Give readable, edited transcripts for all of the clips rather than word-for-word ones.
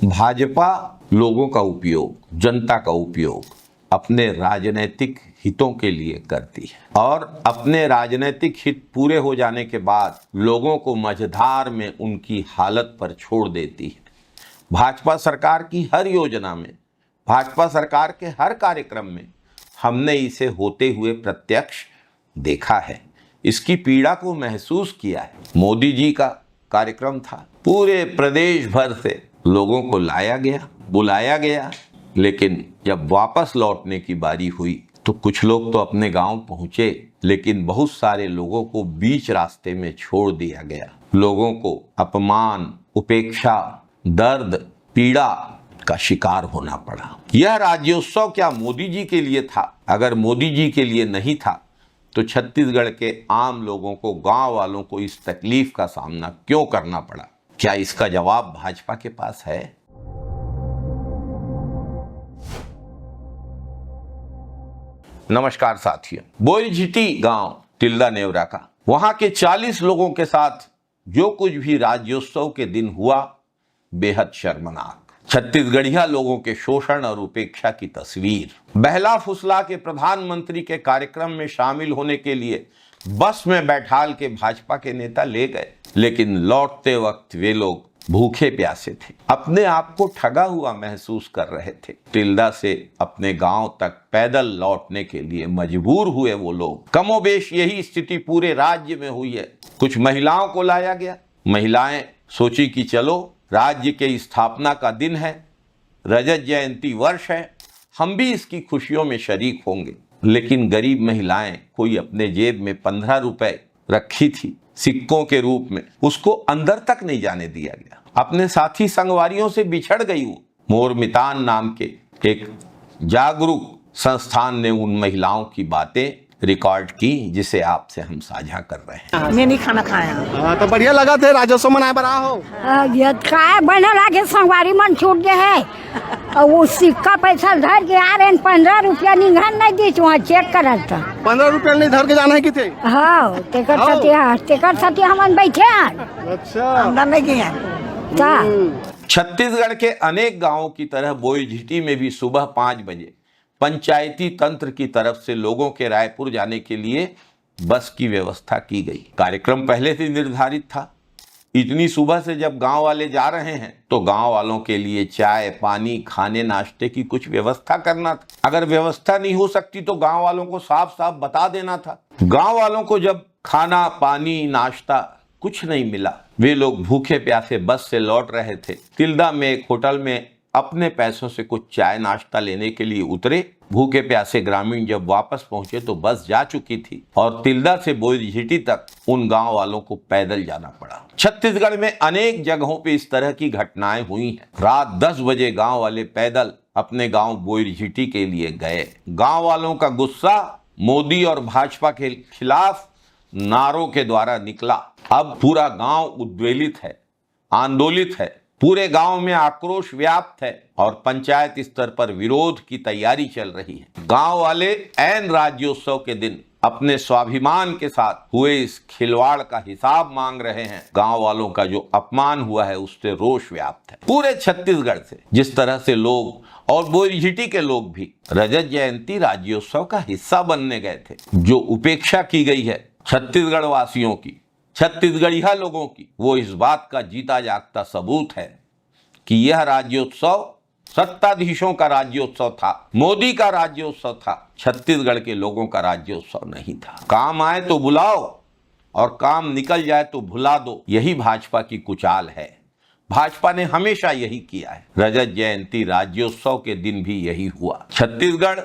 भाजपा लोगों का उपयोग, जनता का उपयोग अपने राजनीतिक हितों के लिए करती है और अपने राजनीतिक हित पूरे हो जाने के बाद लोगों को मझधार में उनकी हालत पर छोड़ देती है। भाजपा सरकार की हर योजना में, भाजपा सरकार के हर कार्यक्रम में हमने इसे होते हुए प्रत्यक्ष देखा है, इसकी पीड़ा को महसूस किया है। मोदी जी का कार्यक्रम था, पूरे प्रदेश भर से लोगों को लाया गया, बुलाया गया, लेकिन जब वापस लौटने की बारी हुई तो कुछ लोग तो अपने गांव पहुंचे, लेकिन बहुत सारे लोगों को बीच रास्ते में छोड़ दिया गया। लोगों को अपमान, उपेक्षा, दर्द, पीड़ा का शिकार होना पड़ा। यह राज्योत्सव क्या मोदी जी के लिए था? अगर मोदी जी के लिए नहीं था तो छत्तीसगढ़ के आम लोगों को, गांव वालों को इस तकलीफ का सामना क्यों करना पड़ा? क्या इसका जवाब भाजपा के पास है? नमस्कार साथियों, बोईझिटी गांव तिल्दा नेवरा का, वहां के 40 लोगों के साथ जो कुछ भी राज्योत्सव के दिन हुआ, बेहद शर्मनाक। छत्तीसगढ़िया लोगों के शोषण और उपेक्षा की तस्वीर। बहला फुसला के प्रधानमंत्री के कार्यक्रम में शामिल होने के लिए बस में बैठाल के भाजपा के नेता ले गए, लेकिन लौटते वक्त वे लोग भूखे प्यासे थे, अपने आप को ठगा हुआ महसूस कर रहे थे। तिल्दा से अपने गांव तक पैदल लौटने के लिए मजबूर हुए वो लोग। कमोबेश यही स्थिति पूरे राज्य में हुई है। कुछ महिलाओं को लाया गया, महिलाएं सोची कि चलो राज्य के स्थापना का दिन है, रजत जयंती वर्ष है, हम भी इसकी खुशियों में शरीक होंगे। लेकिन गरीब महिलाएं, कोई अपने जेब में 15 रुपए रखी थी सिक्कों के रूप में, उसको अंदर तक नहीं जाने दिया गया। अपने साथी संगवारियों से बिछड़ गई वो। मोर मितान नाम के एक जागरूक संस्थान ने उन महिलाओं की बातें रिकॉर्ड की, जिसे आपसे हम साझा कर रहे हैं। मैं नहीं खाना खाया। तो बढ़िया लगा थे राजस्व मनाए बना हो। ये काय बने लागे संगवारी मन छूट गए है। वो सिक्का पैसा धर के आ रहे 15 रुपया निगहन नहीं दी, वहाँ चेक करल था। 15 रुपया नहीं धर के जाना है किथे? हाँ, तेकर साथी हमन बैठे हैं। अच्छा, अंदर नहीं गए। छत्तीसगढ़ के अनेक गांवों की तरह बोईझिटी में भी सुबह 5 बजे पंचायती तंत्र की तरफ से लोगों के रायपुर जाने के लिए बस की व्यवस्था की गई। कार्यक्रम पहले से निर्धारित था। इतनी सुबह से जब गांव वाले जा रहे हैं तो गांव वालों के लिए चाय, पानी, खाने, नाश्ते की कुछ व्यवस्था करना था। अगर व्यवस्था नहीं हो सकती तो गांव वालों को साफ साफ बता देना था। गांव वालों को जब खाना, पानी, नाश्ता कुछ नहीं मिला, वे लोग भूखे प्यासे बस से लौट रहे थे। तिल्दा में एक होटल में अपने पैसों से कुछ चाय नाश्ता लेने के लिए उतरे। भूखे प्यासे ग्रामीण जब वापस पहुंचे तो बस जा चुकी थी और तिल्दा से बोईझिटी तक उन गांव वालों को पैदल जाना पड़ा। छत्तीसगढ़ में अनेक जगहों पे इस तरह की घटनाएं हुई हैं। रात 10 बजे गांव वाले पैदल अपने गांव बोईझिटी के लिए गए। गांव वालों का गुस्सा मोदी और भाजपा के खिलाफ नारों के द्वारा निकला। अब पूरा गांव उद्वेलित है, आंदोलित है, पूरे गांव में आक्रोश व्याप्त है और पंचायत स्तर पर विरोध की तैयारी चल रही है। गांव वाले ऐन राज्योत्सव के दिन अपने स्वाभिमान के साथ हुए इस खिलवाड़ का हिसाब मांग रहे हैं। गांव वालों का जो अपमान हुआ है उससे रोष व्याप्त है पूरे छत्तीसगढ़ से। जिस तरह से लोग और बोईझिटी के लोग भी रजत जयंती राज्योत्सव का हिस्सा बनने गए थे, जो उपेक्षा की गई है छत्तीसगढ़ वासियों की, छत्तीसगढ़िया लोगों की, वो इस बात का जीता जागता सबूत है कि यह राज्योत्सव सत्ताधीशों का राज्योत्सव था, मोदी का राज्योत्सव था, छत्तीसगढ़ के लोगों का राज्योत्सव नहीं था। काम आए तो बुलाओ और काम निकल जाए तो भुला दो, यही भाजपा की कुचाल है। भाजपा ने हमेशा यही किया है। रजत जयंती राज्योत्सव के दिन भी यही हुआ। छत्तीसगढ़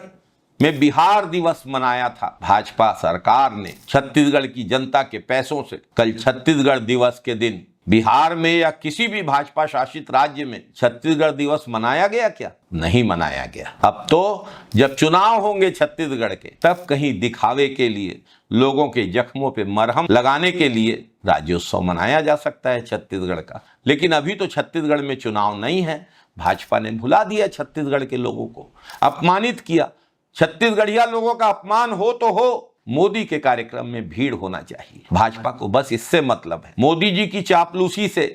में बिहार दिवस मनाया था भाजपा सरकार ने छत्तीसगढ़ की जनता के पैसों से। कल छत्तीसगढ़ दिवस के दिन बिहार में या किसी भी भाजपा शासित राज्य में छत्तीसगढ़ दिवस मनाया गया क्या? नहीं मनाया गया। अब तो जब चुनाव होंगे छत्तीसगढ़ के, तब कहीं दिखावे के लिए, लोगों के जख्मों पे मरहम लगाने के लिए राज्योत्सव मनाया जा सकता है छत्तीसगढ़ का। लेकिन अभी तो छत्तीसगढ़ में चुनाव नहीं है। भाजपा ने भुला दिया छत्तीसगढ़ के लोगों को, अपमानित किया। छत्तीसगढ़िया लोगों का अपमान हो तो हो, मोदी के कार्यक्रम में भीड़ होना चाहिए। भाजपा को बस इससे मतलब है। मोदी जी की चापलूसी से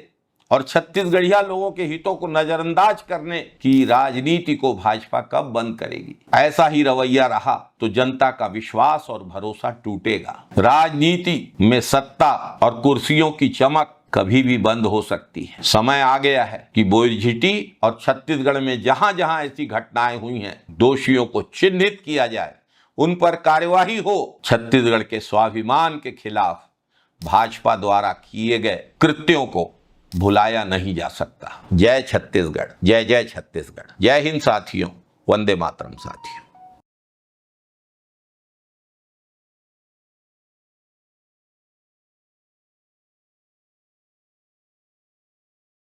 और छत्तीसगढ़िया लोगों के हितों को नजरअंदाज करने की राजनीति को भाजपा कब बंद करेगी? ऐसा ही रवैया रहा तो जनता का विश्वास और भरोसा टूटेगा। राजनीति में सत्ता और कुर्सियों की चमक कभी भी बंद हो सकती है। समय आ गया है कि बोईझिटी और छत्तीसगढ़ में जहां जहां ऐसी घटनाएं हुई हैं, दोषियों को चिन्हित किया जाए, उन पर कार्यवाही हो। छत्तीसगढ़ के स्वाभिमान के खिलाफ भाजपा द्वारा किए गए कृत्यों को भुलाया नहीं जा सकता। जय छत्तीसगढ़, जय जय छत्तीसगढ़। जय हिंद साथियों, वंदे मातरम साथियों।